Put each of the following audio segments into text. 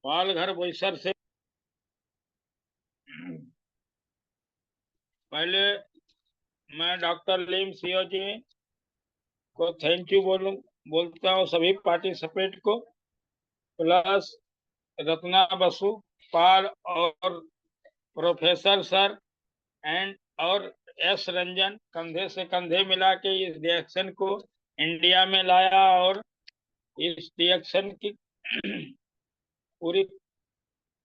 पालघर बोईसर से पहले मैं डॉक्टर लीम सीओ जी को थैंक यू बोलता हूँ, सभी पार्टिसिपेंट को, प्लस रत्ना बसु पाल और प्रोफेसर सर एंड और एस रंजन कंधे से कंधे मिला के इस रिएक्शन को इंडिया में लाया और इस रिएक्शन की पूरी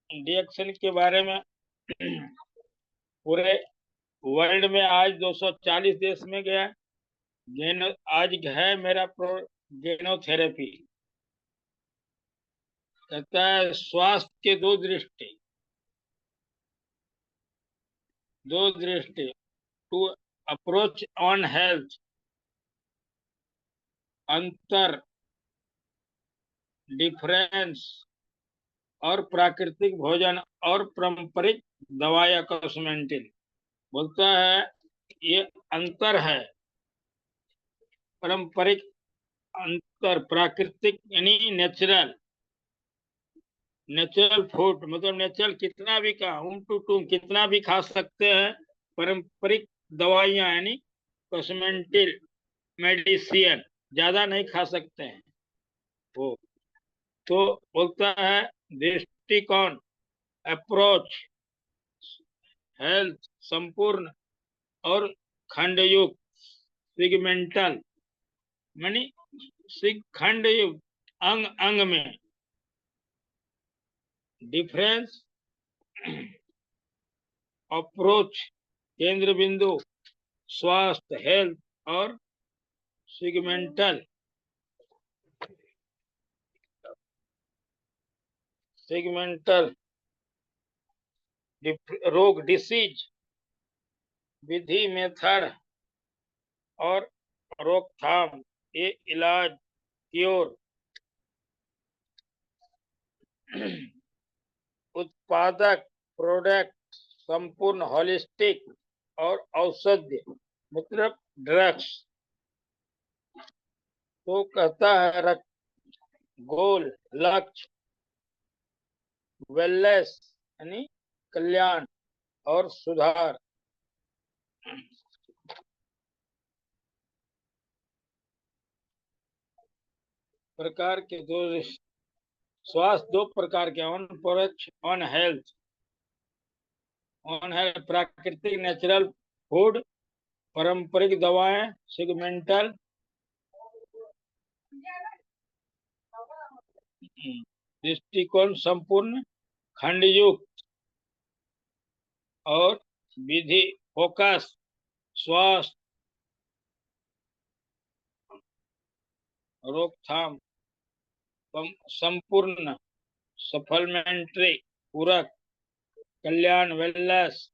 रिएक्शन के बारे में पूरे वर्ल्ड में आज 240 देश में गया। आज है मेरा गेनोथेरेपी। कहता है स्वास्थ्य के दो दृष्टि टू अप्रोच ऑन हेल्थ, अंतर, डिफरेंस और प्राकृतिक भोजन और पारंपरिक दवाई कॉस्मेटिक। बोलता है ये अंतर है, पारंपरिक अंतर, प्राकृतिक यानी नेचुरल फूड मतलब नेचुरल कितना भी कितना भी खा सकते हैं। पारंपरिक दवाइयां यानी कॉस्मेटिक मेडिसिन ज्यादा नहीं खा सकते हैं वो। तो बोलता है दृष्टिकोण, अप्रोच, हेल्थ, संपूर्ण और खंडयुक्त, सिगमेंटल मानी खंडयुक्त, अंग अंग में, डिफरेंस, अप्रोच, केंद्र बिंदु, स्वास्थ्य हेल्थ और सिगमेंटल रोग, डिसीज, विधि, मेथड और रोकथाम, ये इलाज, क्योर, उत्पादक, प्रोडक्ट, संपूर्ण, होलिस्टिक और औषधि मतलब ड्रग्स। तो कहता है गोल, लक्ष्य, वेलनेस यानी कल्याण और सुधार। प्रकार के दो स्वास्थ्य दो प्रकार के, ऑन हेल्थ, प्राकृतिक नेचुरल फूड, पारंपरिक दवाएं, सिगमेंटल दृष्टिकोण, संपूर्ण, खंडयुक्त और विधि, फोकस, स्वास्थ्य, रोकथाम, संपूर्ण, सप्लीमेंट्री, पूरक, कल्याण, वेलनेस।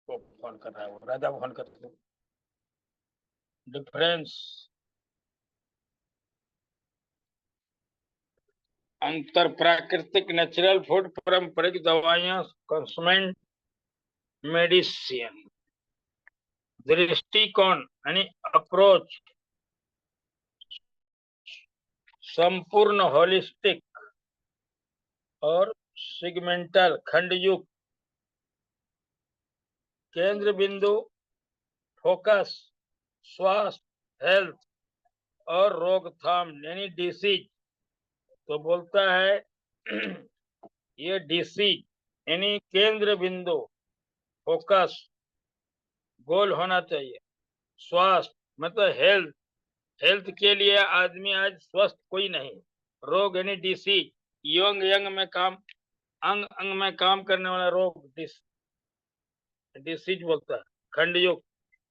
फोन कर रहा है वो, राजा फोन करते। डिफरेंस, अंतर, प्राकृतिक नेचुरल फूड, पारंपरिक दवाइयां, कंसमेंट मेडिसिन। दृष्टिकोण यानी अप्रोच, संपूर्ण, होलिस्टिक और सिगमेंटल खंडयुक्त। केंद्र बिंदु, फोकस, स्वास्थ्य हेल्थ और रोकथाम यानी डिसीज। तो बोलता है ये डिसीज यानी केंद्र बिंदु, फोकस, गोल होना चाहिए, स्वास्थ्य मतलब हेल्थ, हेल्थ के लिए आदमी आज स्वस्थ कोई नहीं, रोग यानी डिसीज, यंग यंग में काम, अंग अंग में काम करने वाला रोग डिसीज बोलता है। खंडयुक्त,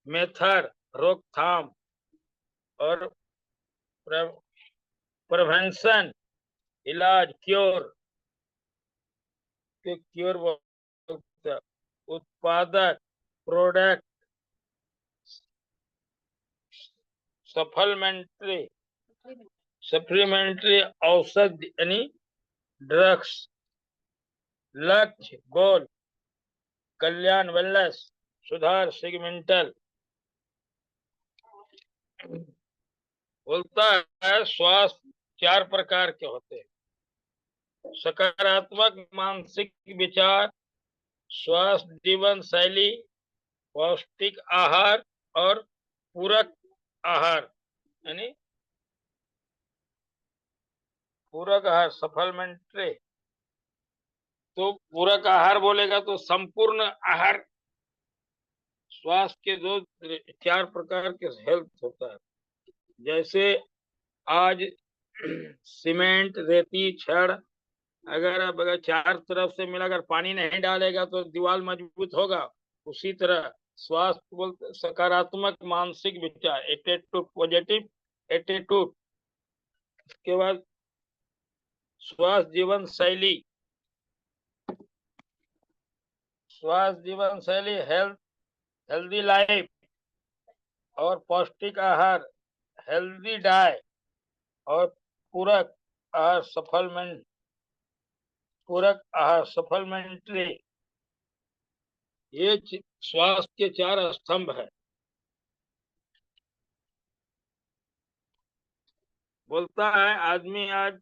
मेथड, रोकथाम और प्रिवेंशन, इलाज, क्योर, क्योर बोलता है। उत्पादक, प्रोडक्ट, सप्लीमेंट्री औषधि यानी ड्रग्स, लक्ष्य गोल, कल्याण वेलनेस, सुधार सेगमेंटल। बोलता है स्वास्थ्य 4 प्रकार के होते हैं: सकारात्मक मानसिक विचार, स्वस्थ जीवन शैली, पौष्टिक आहार और पूरक आहार, यानी पूरक आहार सप्लीमेंट्री। तो पूरक आहार बोलेगा तो संपूर्ण आहार। स्वास्थ्य के 4 प्रकार के हेल्थ होता है, जैसे आज सीमेंट, रेती, छड़, अगर 4 तरफ से मिला, अगर पानी नहीं डालेगा तो दीवार मजबूत होगा। उसी तरह स्वास्थ्य बोलते सकारात्मक मानसिक विचार, एटीट्यूड, पॉजिटिव एटीट्यूड। उसके बाद स्वास्थ्य जीवन शैली, स्वास्थ्य जीवन शैली हेल्दी लाइफ, और पौष्टिक आहार हेल्दी डाइट, और पूरक आहार सप्लीमेंट्री। ये स्वास्थ्य के 4 स्तंभ है। बोलता है आदमी आज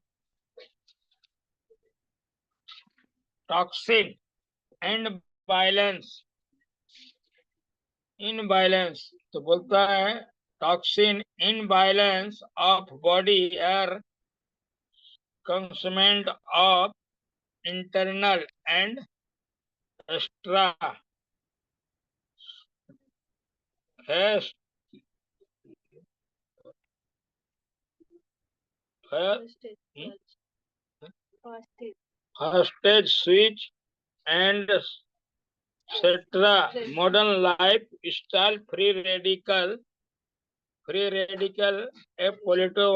toxin and violence in balance. तो बोलता है toxin in balance of body are कंसमेंट ऑफ इंटरनल एंड एक्सट्रा फेस्ट hostage switch and etc. Modern life style, free radical, a polluted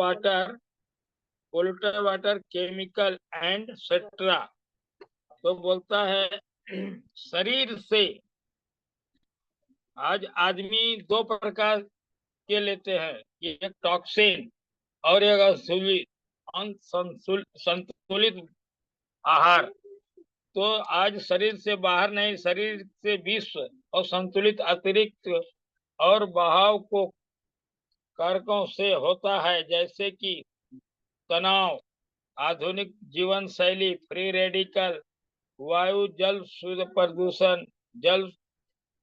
water, chemical and etc. तो बोलता है शरीर से आज आदमी 2 प्रकार के लेते हैं, एक टॉक्सिन और एक संतुलित आहार। तो आज शरीर से बाहर नहीं, शरीर से विश्व और संतुलित अतिरिक्त और बहाव को कारकों से होता है, जैसे कि तनाव, आधुनिक जीवन शैली, फ्री रेडिकल, वायु जल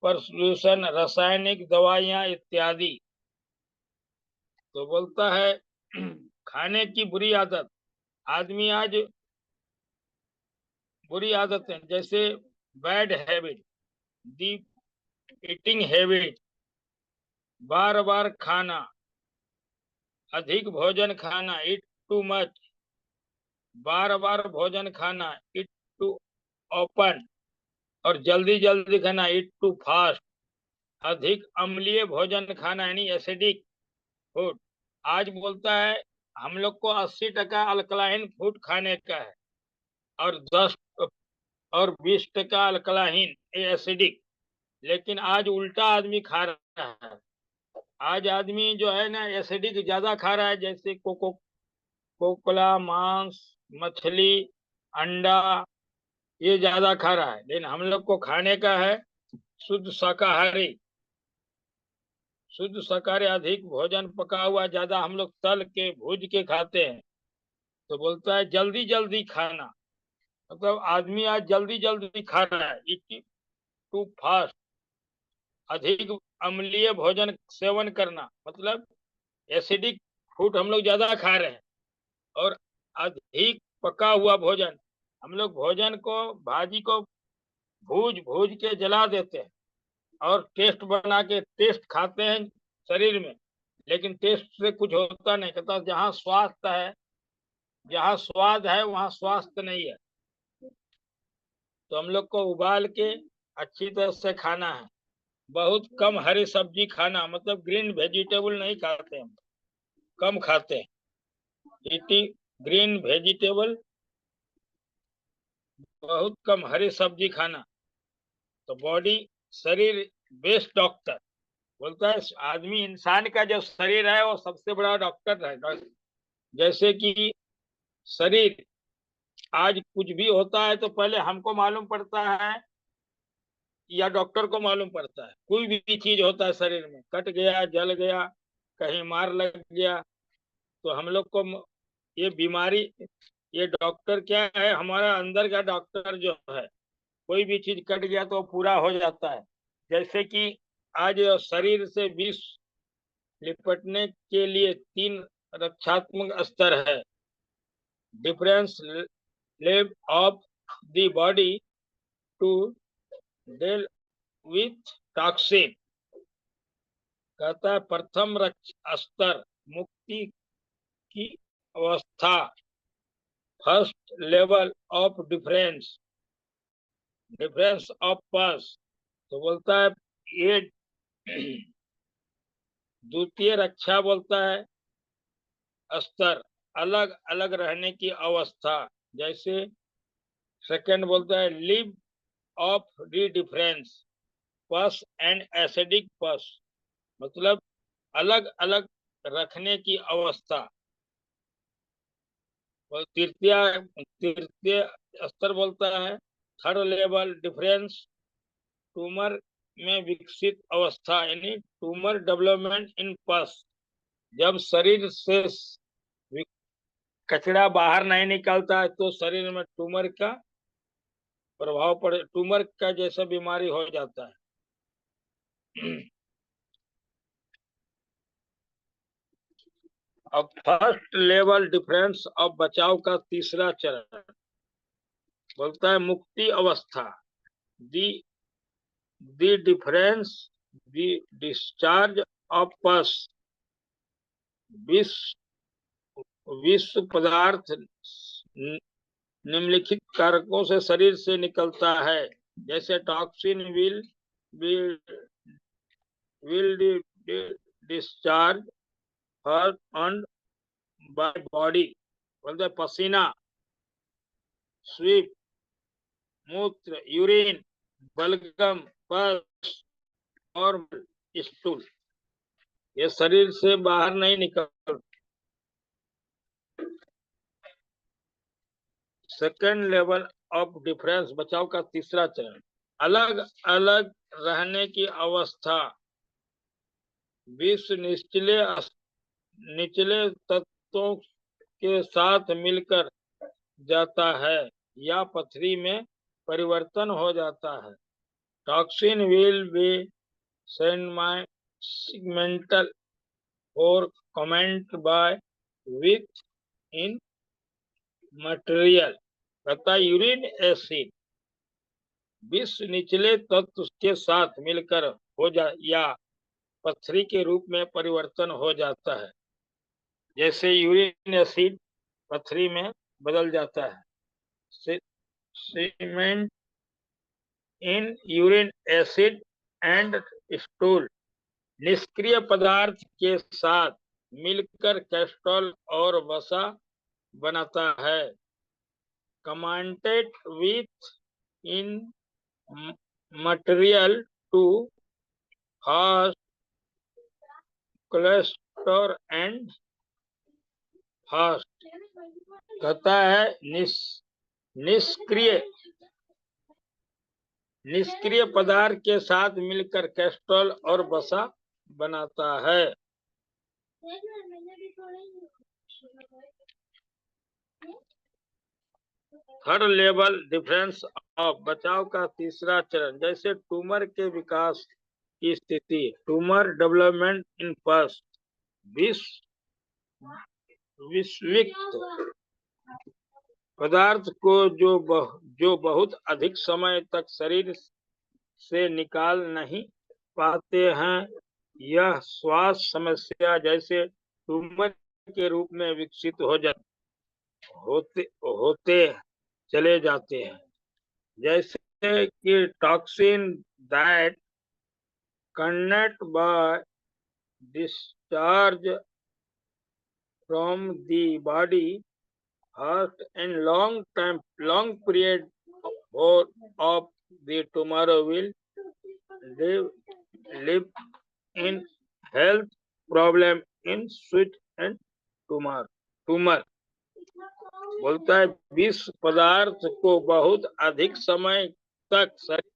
प्रदूषण, रासायनिक दवाइयां इत्यादि। तो बोलता है खाने की बुरी आदत, आदमी आज बुरी आदतें जैसे बैड हैबिट, दी ईटिंग हैबिट, बार बार खाना, अधिक भोजन खाना, इट टू मच, बार बार भोजन खाना, इट टू ओपन, और जल्दी जल्दी खाना, इट टू फास्ट, अधिक अम्लीय भोजन खाना यानी एसिडिक फूड। आज बोलता है हम लोग को 80% अल्कलाइन फूड खाने का है, और 20% अल्कलाइन एसिडिक। लेकिन आज उल्टा आदमी खा रहा है। आज आदमी जो है ना एसिडिक ज्यादा खा रहा है, जैसे कोकोला, मांस, मछली, अंडा, ये ज्यादा खा रहा है। लेकिन हम लोग को खाने का है शुद्ध शाकाहारी। शुद्ध शाकाहारी, अधिक भोजन पका हुआ ज्यादा हम लोग तल के भूज के खाते हैं। तो बोलता है जल्दी जल्दी खाना, मतलब आदमी आज जल्दी जल्दी खा रहा है, इट टू फास्ट, अधिक अम्लीय भोजन सेवन करना, मतलब एसिडिक फूड हम लोग ज्यादा खा रहे हैं। और अधिक पका हुआ भोजन, हम लोग भोजन को, भाजी को भूज भूज के जला देते हैं और टेस्ट बना के टेस्ट खाते हैं शरीर में, लेकिन टेस्ट से कुछ होता नहीं। कहता जहाँ स्वास्थ्य है, जहाँ स्वाद है वहाँ स्वास्थ्य नहीं है। तो हम लोग को उबाल के अच्छी तरह से खाना है। बहुत कम हरी सब्जी खाना, मतलब ग्रीन वेजिटेबल नहीं खाते हैं, कम खाते हैं। इटी ग्रीन वेजिटेबल, बहुत कम हरी सब्जी खाना। तो बॉडी, शरीर बेस्ट डॉक्टर। बोलता है आदमी, इंसान का जो शरीर है वो सबसे बड़ा डॉक्टर है। जैसे कि शरीर आज कुछ भी होता है तो पहले हमको मालूम पड़ता है या डॉक्टर को मालूम पड़ता है। कोई भी चीज होता है शरीर में, कट गया, जल गया, कहीं मार लग गया, तो हम लोग को ये बीमारी, ये डॉक्टर क्या है, हमारा अंदर का डॉक्टर जो है। कोई भी चीज कट गया तो पूरा हो जाता है। जैसे कि आज शरीर से विष निपटने के लिए 3 रक्षात्मक स्तर है। Difference level of the body to deal with toxin. कहता है प्रथम स्तर मुक्ति की अवस्था, first level of difference of pass. तो बोलता है ये द्वितीय रक्षा बोलता है स्तर, अलग अलग रहने की अवस्था। जैसे सेकंड बोलता है लिव ऑफ दी डिफरेंस पस एंड एसिडिक पस, मतलब अलग अलग रखने की अवस्था। और तृतीय स्तर बोलता है थर्ड लेवल डिफरेंस ट्यूमर में विकसित अवस्था, यानी ट्यूमर डेवलपमेंट इन पस। जब शरीर से कचरा बाहर नहीं निकलता है तो शरीर में ट्यूमर का प्रभाव पड़े, ट्यूमर का जैसा बीमारी हो जाता है। अब फर्स्ट लेवल डिफरेंस ऑफ बचाव का तीसरा चरण बोलता है मुक्ति अवस्था। The the difference the discharge of pus, विश्व पदार्थ निम्नलिखित कारकों से शरीर से निकलता है। जैसे toxin will discharge her on by body, बोलते पसीना, स्वीप, मूत्र, यूरिन, बलगम, पस और स्टूल, ये शरीर से बाहर नहीं निकल। सेकेंड लेवल ऑफ डिफरेंस बचाव का तीसरा चरण, अलग अलग रहने की अवस्था। विष निचले तत्वों के साथ मिलकर जाता है या पथरी में परिवर्तन हो जाता है। टॉक्सिन विल बी सेगमेंटल और comment by with in material. कहता यूरिन एसिड विष निचले तत्व के साथ मिलकर हो जा या पथरी के रूप में परिवर्तन हो जाता है। जैसे यूरिन एसिड पथरी में बदल जाता है। Cement in urine acid and stool निष्क्रिय पदार्थ के साथ मिलकर कैस्ट्रॉल और वसा बनाता है। Commanded with in material to fast cholesterol and fast. कहता है निष्क्रिय पदार्थ के साथ मिलकर कैस्ट्रॉल और वसा बनाता है। थर्ड लेवल डिफरेंस ऑफ बचाव का तीसरा चरण, जैसे ट्यूमर के विकास की स्थिति, ट्यूमर डेवलपमेंट इन पस, विषयुक्त पदार्थ को जो बहुत अधिक समय तक शरीर से निकाल नहीं पाते हैं, यह श्वास समस्या जैसे ट्यूमर के रूप में विकसित होते चले जाते हैं। जैसे कि toxin that cannot by discharge from the body heart and long period of the tomorrow will live in health problem in sweat and tumor. बोलता है विष पदार्थ को बहुत अधिक समय तक शरीर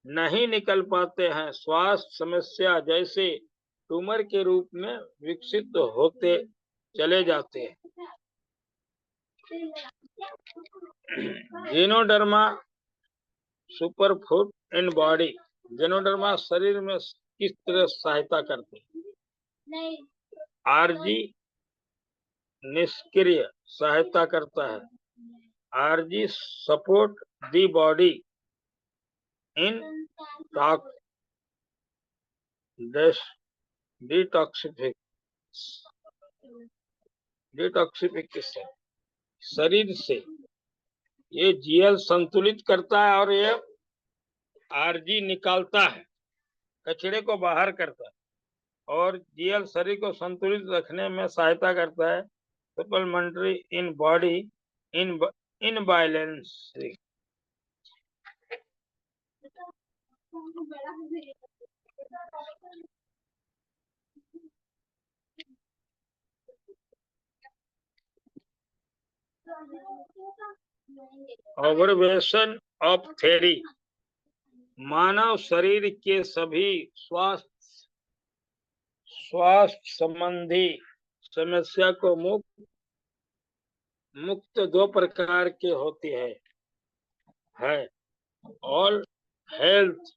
नहीं निकल पाते हैं। स्वास्थ्य समस्या जैसे ट्यूमर के रूप में विकसित होते चले जाते हैं। जेनोडर्मा सुपरफूड इन बॉडी। जेनोडर्मा शरीर में किस तरह सहायता करते हैं? आरजी निष्क्रिय सहायता करता है। RG support the body in detoxification. शरीर से ये जीएल संतुलित करता है और ये आरजी निकालता है, कचरे को बाहर करता है, और जीएल शरीर को संतुलित रखने में सहायता करता है। Supplementary in body in balance. Observation of theory. मानव शरीर के सभी स्वास्थ्य संबंधी समस्या को मुक्त दो प्रकार के होती है all health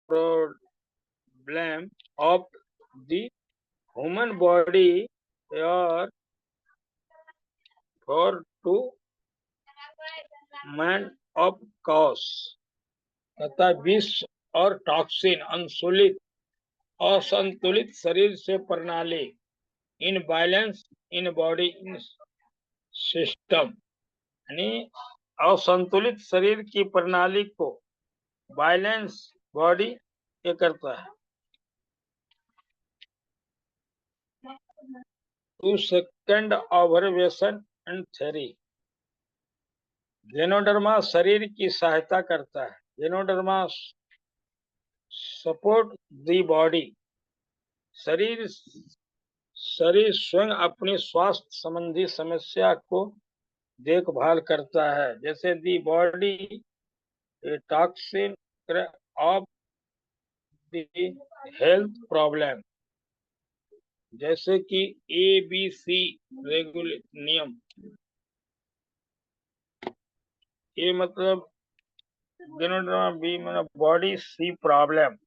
problem of the human body और for two main of cause तथा विष और टॉक्सिन असंतुलित शरीर से प्रणाली in balance in body in system, यानी असंतुलित शरीर की प्रणाली को बैलेंस बॉडी ये करता है। Two second observation and theory. Ganoderma शरीर की सहायता करता है। Ganoderma support the body. शरीर स्वयं अपनी स्वास्थ्य संबंधी समस्या को देखभाल करता है, जैसे the body toxin of the health problem, जैसे कि ABC नियम। ये मतलब बी मतलब बॉडी सी प्रॉब्लम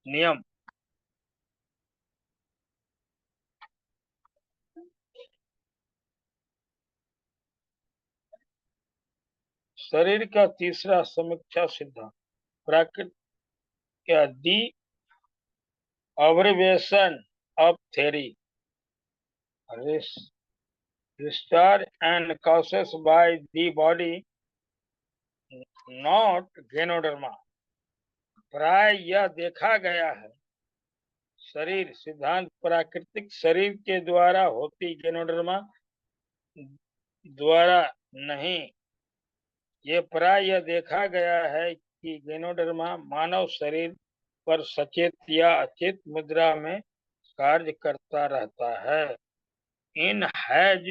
नियम। शरीर का तीसरा समीक्षा सिद्धांत प्राकृतिक क्या the observation of theory restore and causes by the body not Ganoderma. प्राय यह देखा गया है शरीर सिद्धांत प्राकृतिक शरीर के द्वारा होती जेनोडर्मा द्वारा नहीं। ये प्राय यह देखा गया है कि जेनोडर्मा मानव शरीर पर सचेत या अचेत मुद्रा में कार्य करता रहता है। In has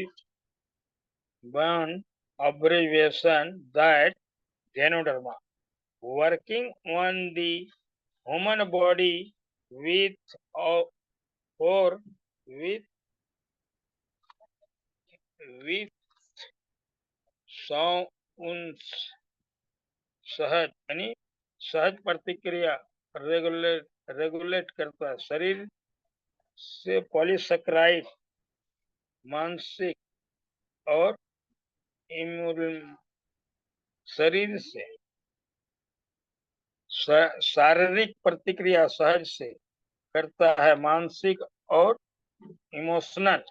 been observation that Ganoderma working on the human body with or with सहज यानी सहज प्रतिक्रिया रेगुलेट करता है। शरीर से पॉलीसेकेराइड मानसिक और शरीर से शारीरिक प्रतिक्रिया सहज से करता है, मानसिक और इमोशनल।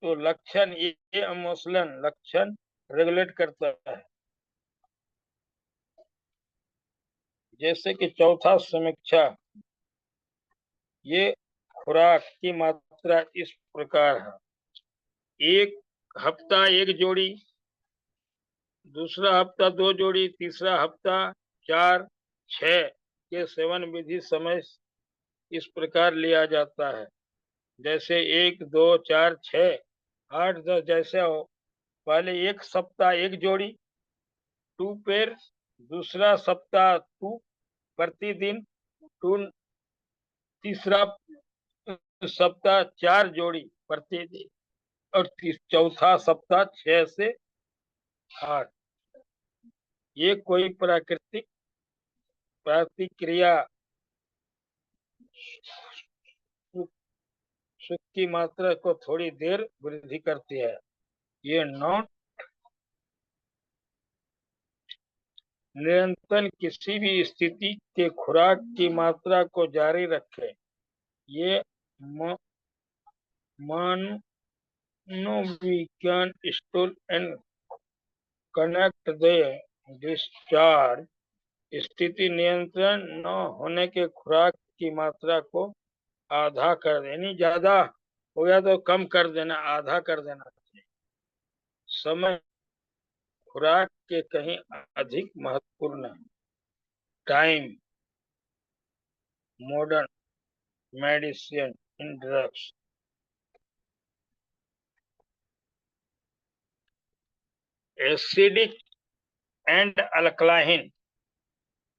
तो लक्षण ये इमोशनल लक्षण रेगुलेट करता है। जैसे कि चौथा समीक्षा, ये खुराक की मात्रा इस प्रकार है। एक हफ्ता एक जोड़ी, दूसरा हफ्ता 2 जोड़ी, तीसरा हफ्ता 4, 6 के सेवन विधि समय इस प्रकार लिया जाता है। जैसे 1 2 4 6 8 10 जैसे हो। पहले एक सप्ताह एक जोड़ी 2 पेयर, दूसरा सप्ताह 2 प्रतिदिन 2, तीसरा सप्ताह 4 जोड़ी प्रतिदिन और चौथा सप्ताह 6 से 8। ये कोई प्राकृतिक प्रतिक्रिया सुख की मात्रा को थोड़ी देर वृद्धि करती है। ये नॉन निरंतर किसी भी स्थिति के खुराक की मात्रा को जारी रखे। ये मनोविज्ञान store and connect they discharge स्थिति नियंत्रण न होने के खुराक की मात्रा को आधा कर दे, यानी ज्यादा हो गया तो कम कर देना, आधा कर देना चाहिए। समय खुराक के कहीं अधिक महत्वपूर्ण है। Time modern medicine in drugs. Acidic and alkaline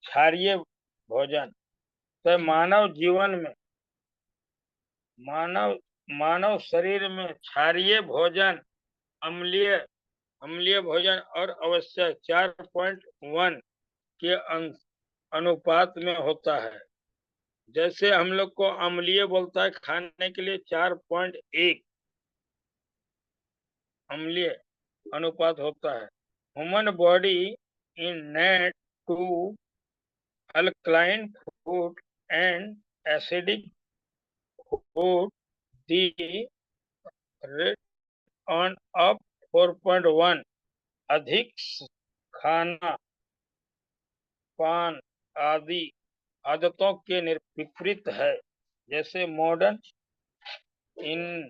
क्षारीय भोजन तो मानव मानव शरीर में क्षारीय भोजन, अम्लीय अम्लीय भोजन और आवश्यक 4.1 के अनुपात में होता है। जैसे हम लोग को अम्लीय बोलता है खाने के लिए 4.1 अम्लीय अनुपात होता है। Human body in net to alkaline food and acidic food the rate on up 4.1 अधिक खाना पान आदि आदतों के विपरीत है। जैसे मॉडर्न इन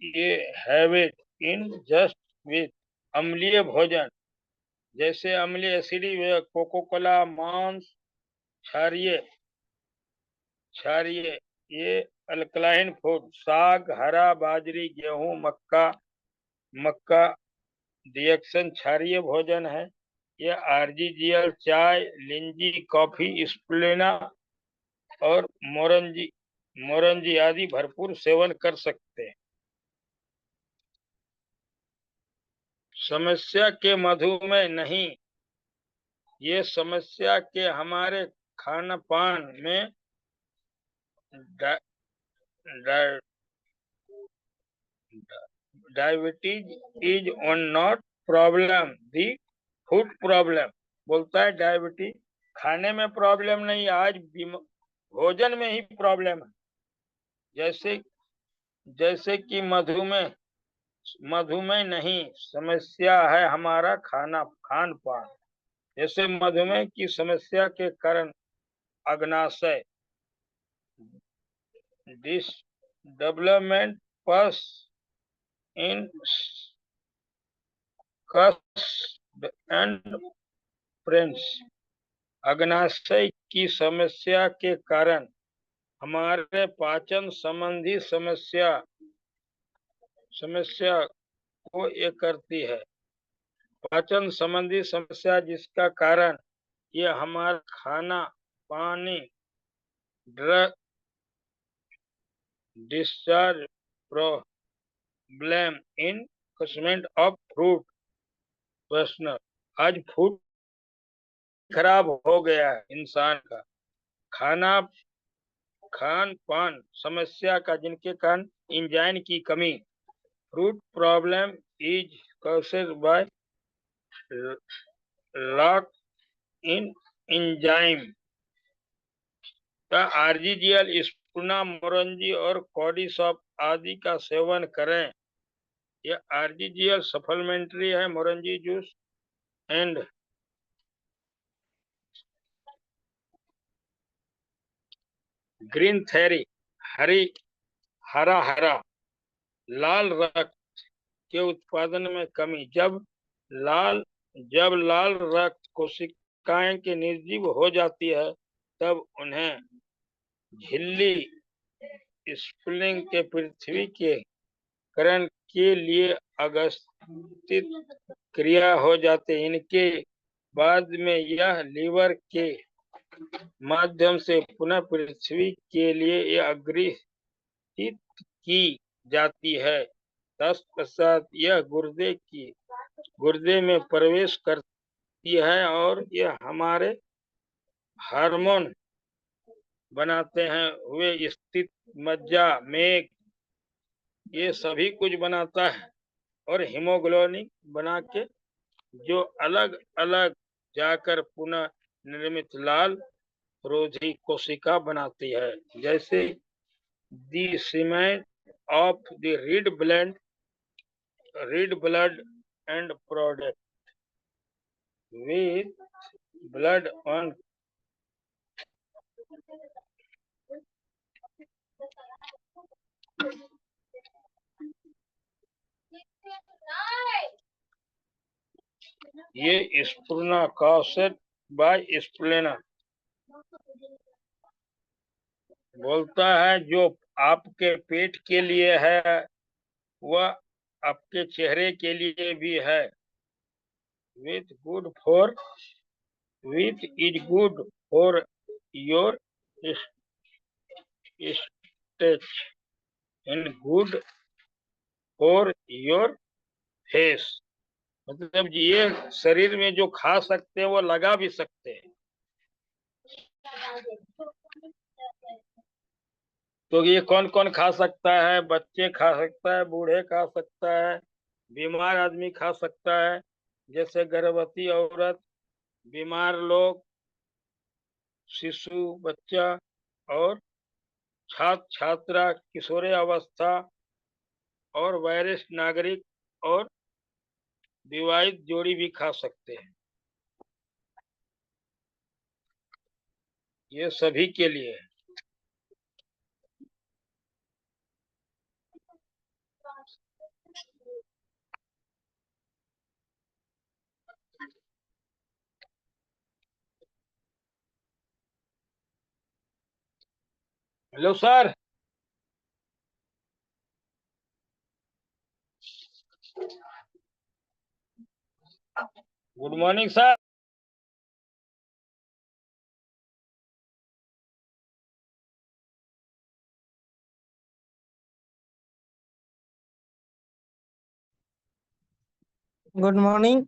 ये हैबिट इन जस्ट विथ अम्लीय भोजन, जैसे अम्लीय एसिडिक कोको कोला, मांस क्षारीय क्षारीय ये अल्कलाइन फूड साग, हरा बाजरी, गेहूं, मक्का डिएक्शन क्षारीय भोजन है। ये आरजीजीएल चाय, लिंजी, कॉफी, स्प्लेना और मोरंजी आदि भरपूर सेवन कर सकते हैं। समस्या के मधुमेह नहीं, ये समस्या के हमारे खान पान में diabetes is on not problem the food problem. बोलता है डायबिटीज खाने में प्रॉब्लम नहीं, आज भोजन में ही प्रॉब्लम है। जैसे जैसे कि मधुमेह नहीं, समस्या है हमारा खान पान। जैसे मधुमेह की समस्या के कारण अग्नाशय डेवलपमेंट पस इन एंड फ्रेंड्स। अग्नाशय की समस्या के कारण हमारे पाचन संबंधी समस्या को ये करती है। पाचन संबंधी समस्या जिसका कारण ये हमारा खाना पानी drug discharge problem in consignment of fruit personal. आज फूड खराब हो गया है इंसान का खान पान समस्या का, जिनके कारण एंजाइम की कमी। Fruit problem is caused by lack in enzyme. आरजीजीएल स्पूना, मोरंजी और कॉर्डिसॉप आदि का सेवन करें। यह आरजीजीएल सप्लीमेंट्री है। मोरंजी जूस एंड ग्रीन थेरी हरा लाल रक्त के उत्पादन में कमी। जब लाल रक्त कोशिकाएं के निर्जीव हो जाती है तब उन्हें झिल्ली स्फुलिंग के पृथ्वी के करण के लिए अगस्तित क्रिया हो जाते हैं। इनके बाद में यह लीवर के माध्यम से पुनः पृथ्वी के लिए अग्रहित की जाती है। तत्पश्चात यह गुर्दे में प्रवेश करती है और यह हमारे हार्मोन बनाते हैं हुए स्थित मज्जा मेघ ये सभी कुछ बनाता है और हीमोग्लोबिन बना के जो अलग अलग जाकर पुनः निर्मित लाल रोधी कोशिका बनाती है। जैसे the cement of the red blood end product with blood on ये स्पुरना कॉसेट बाय स्प्लेना बोलता है जो आपके पेट के लिए है वह आपके चेहरे के लिए भी है। With is good for your stretch and good for your face. मतलब ये शरीर में जो खा सकते हैं वो लगा भी सकते हैं। तो ये कौन कौन खा सकता है? बच्चे खा सकता है, बूढ़े खा सकता है, बीमार आदमी खा सकता है, जैसे गर्भवती औरत, बीमार लोग, शिशु, बच्चा और छात्र छात्रा, किशोरी अवस्था और वरिष्ठ नागरिक और विवाहित जोड़ी भी खा सकते हैं। ये सभी के लिए है। Hello sir. Good morning sir. Good morning.